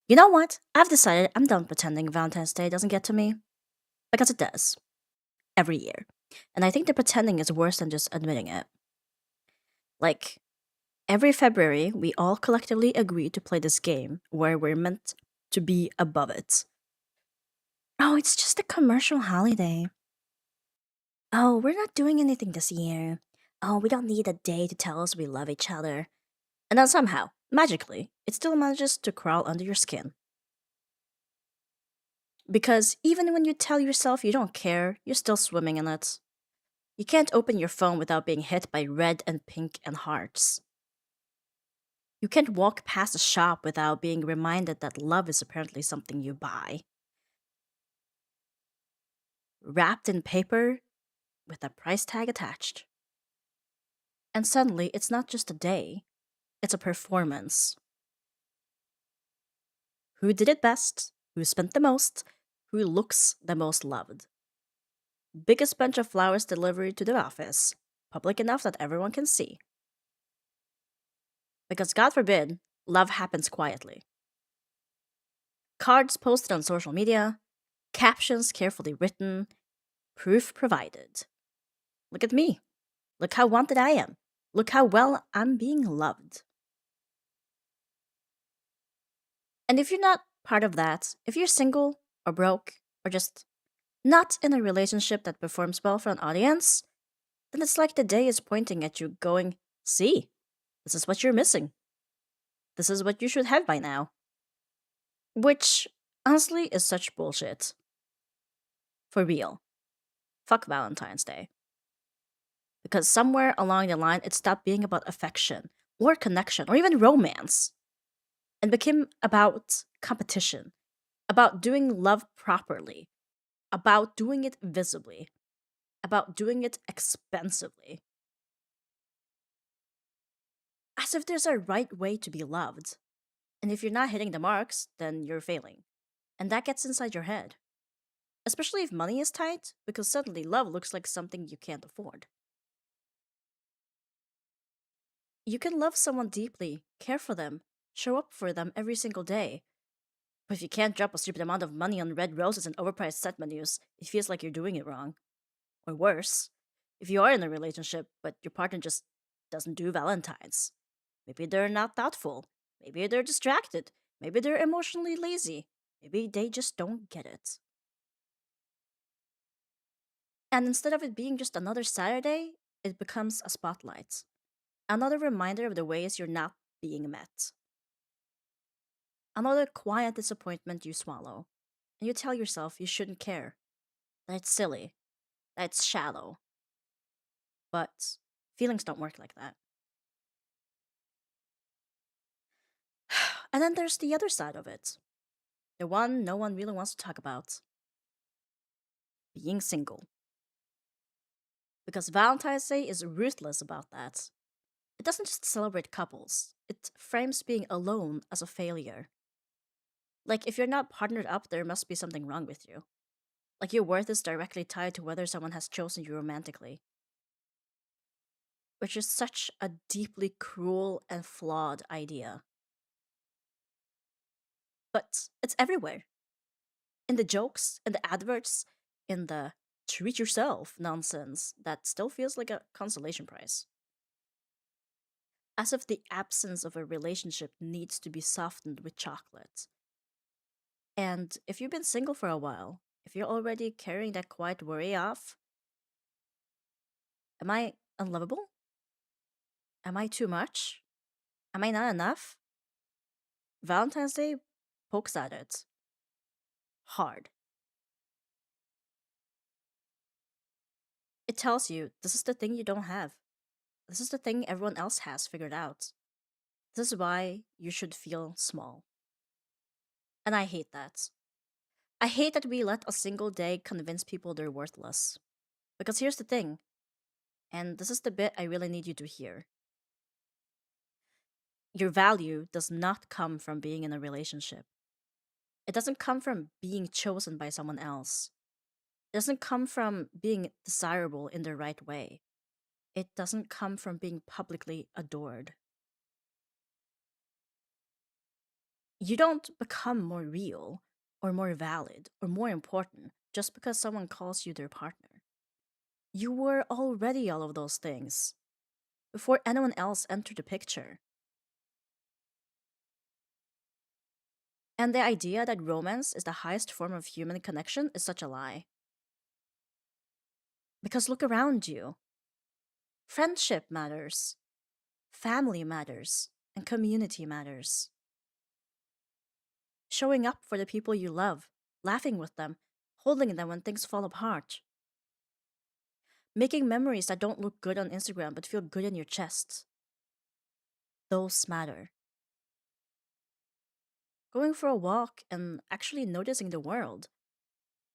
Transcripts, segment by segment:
You know what? I've decided I'm done pretending Valentine's Day doesn't get to me. Because it does. Every year. And I think the pretending is worse than just admitting it. Like, every February, we all collectively agree to play this game where we're meant to be above it. Oh, it's just a commercial holiday. Oh, we're not doing anything this year. Oh, we don't need a day to tell us we love each other. And then somehow, magically, it still manages to crawl under your skin. Because even when you tell yourself you don't care, you're still swimming in it. You can't open your phone without being hit by red and pink and hearts. You can't walk past a shop without being reminded that love is apparently something you buy. Wrapped in paper with a price tag attached. And suddenly, it's not just a day, it's a performance. Who did it best? Who spent the most? Who looks the most loved? Biggest bunch of flowers delivered to the office, public enough that everyone can see. Because God forbid, love happens quietly. Cards posted on social media, captions carefully written, proof provided. Look at me. Look how wanted I am. Look how well I'm being loved. And if you're not part of that, if you're single or broke or just not in a relationship that performs well for an audience, then it's like the day is pointing at you, going, see, this is what you're missing. This is what you should have by now. Which, honestly, is such bullshit. For real. Fuck Valentine's Day. Because somewhere along the line, it stopped being about affection or connection or even romance and became about competition, about doing love properly, about doing it visibly, about doing it expensively. As if there's a right way to be loved. And if you're not hitting the marks, then you're failing. And that gets inside your head. Especially if money is tight, because suddenly love looks like something you can't afford. You can love someone deeply, care for them, show up for them every single day. But if you can't drop a stupid amount of money on red roses and overpriced set menus, it feels like you're doing it wrong. Or worse, if you are in a relationship, but your partner just doesn't do Valentine's. Maybe they're not thoughtful. Maybe they're distracted. Maybe they're emotionally lazy. Maybe they just don't get it. And instead of it being just another Saturday, it becomes a spotlight. Another reminder of the ways you're not being met. Another quiet disappointment you swallow. And you tell yourself you shouldn't care, that it's silly, that it's shallow. But feelings don't work like that. And then there's the other side of it, the one no one really wants to talk about, being single. Because Valentine's Day is ruthless about that. It doesn't just celebrate couples, it frames being alone as a failure. Like, if you're not partnered up, there must be something wrong with you. Like, your worth is directly tied to whether someone has chosen you romantically. Which is such a deeply cruel and flawed idea. But it's everywhere. In the jokes, in the adverts, in the treat yourself nonsense that still feels like a consolation prize. As if the absence of a relationship needs to be softened with chocolate. And if you've been single for a while, if you're already carrying that quiet worry off, am I unlovable? Am I too much? Am I not enough? Valentine's Day pokes at it. Hard. It tells you this is the thing you don't have. This is the thing everyone else has figured out. This is why you should feel small. And I hate that. I hate that we let a single day convince people they're worthless. Because here's the thing, and this is the bit I really need you to hear. Your value does not come from being in a relationship. It doesn't come from being chosen by someone else. It doesn't come from being desirable in the right way. It doesn't come from being publicly adored. You don't become more real or more valid or more important just because someone calls you their partner. You were already all of those things before anyone else entered the picture. And the idea that romance is the highest form of human connection is such a lie. Because look around you. Friendship matters, family matters, and community matters. Showing up for the people you love, laughing with them, holding them when things fall apart. Making memories that don't look good on Instagram but feel good in your chest. Those matter. Going for a walk and actually noticing the world.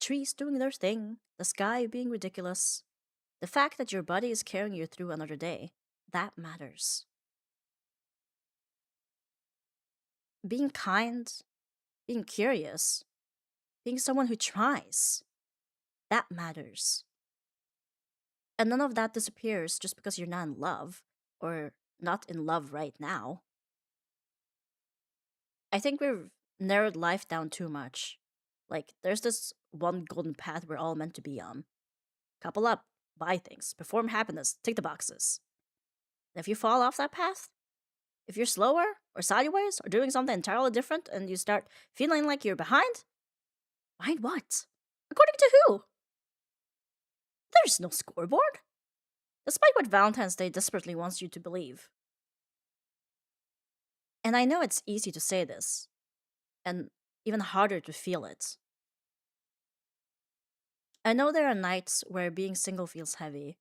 Trees doing their thing, the sky being ridiculous. The fact that your body is carrying you through another day. That matters. Being kind, being curious, being someone who tries. That matters. And none of that disappears just because you're not in love, or not in love right now. I think we've narrowed life down too much. Like, there's this one golden path we're all meant to be on. Couple up, buy things, perform happiness, tick the boxes. And if you fall off that path, if you're slower, or sideways, or doing something entirely different, and you start feeling like you're behind, behind what? According to who? There's no scoreboard. Despite what Valentine's Day desperately wants you to believe. And I know it's easy to say this, and even harder to feel it. I know there are nights where being single feels heavy,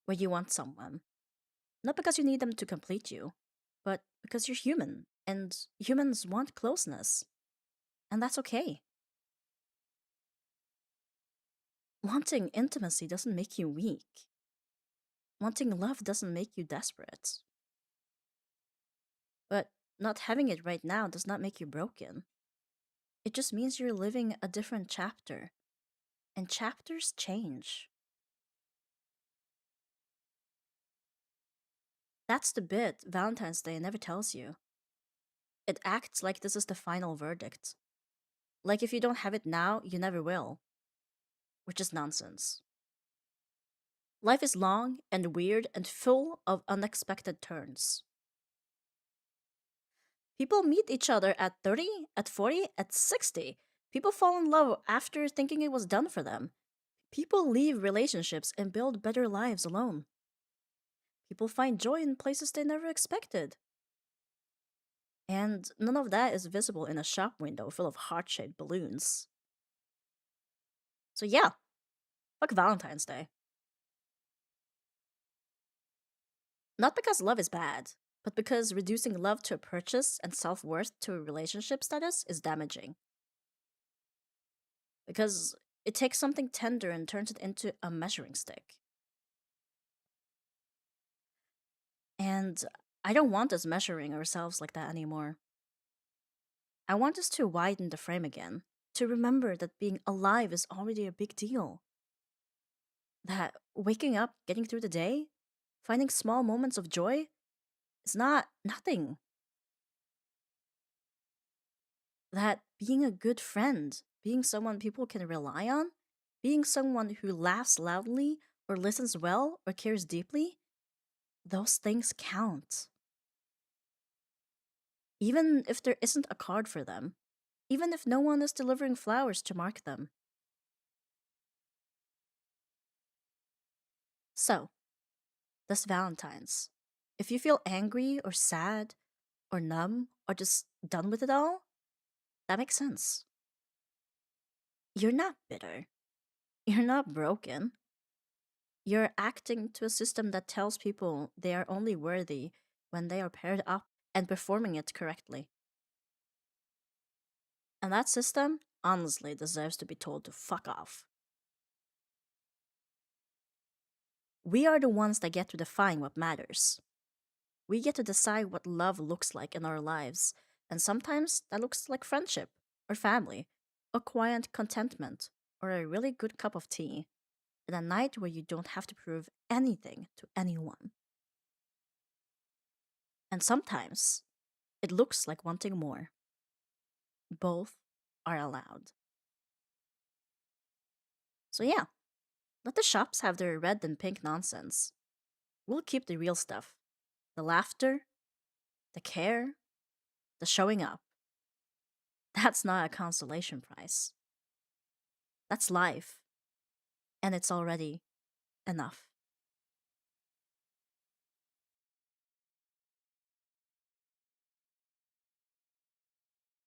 where you want someone. Not because you need them to complete you, but because you're human, and humans want closeness. And that's okay. Wanting intimacy doesn't make you weak. Wanting love doesn't make you desperate. But not having it right now does not make you broken. It just means you're living a different chapter. And chapters change. That's the bit Valentine's Day never tells you. It acts like this is the final verdict. Like if you don't have it now, you never will. Which is nonsense. Life is long and weird and full of unexpected turns. People meet each other at 30, at 40, at 60. People fall in love after thinking it was done for them. People leave relationships and build better lives alone. People find joy in places they never expected. And none of that is visible in a shop window full of heart shaped balloons. So, yeah, fuck Valentine's Day. Not because love is bad, but because reducing love to a purchase and self worth to a relationship status is damaging. Because it takes something tender and turns it into a measuring stick. And I don't want us measuring ourselves like that anymore. I want us to widen the frame again, to remember that being alive is already a big deal. That waking up, getting through the day, finding small moments of joy is not nothing. That being a good friend, being someone people can rely on, being someone who laughs loudly or listens well or cares deeply, those things count. Even if there isn't a card for them, even if no one is delivering flowers to mark them. So, this Valentine's, if you feel angry or sad or numb or just done with it all, that makes sense. You're not bitter. You're not broken. You're acting to a system that tells people they are only worthy when they are paired up and performing it correctly. And that system honestly deserves to be told to fuck off. We are the ones that get to define what matters. We get to decide what love looks like in our lives, and sometimes that looks like friendship, or family, or quiet contentment, or a really good cup of tea, and a night where you don't have to prove anything to anyone. And sometimes it looks like wanting more. Both are allowed. So, yeah, let the shops have their red and pink nonsense. We'll keep the real stuff, the laughter, the care, the showing up. That's not a consolation prize. That's life, and it's already enough.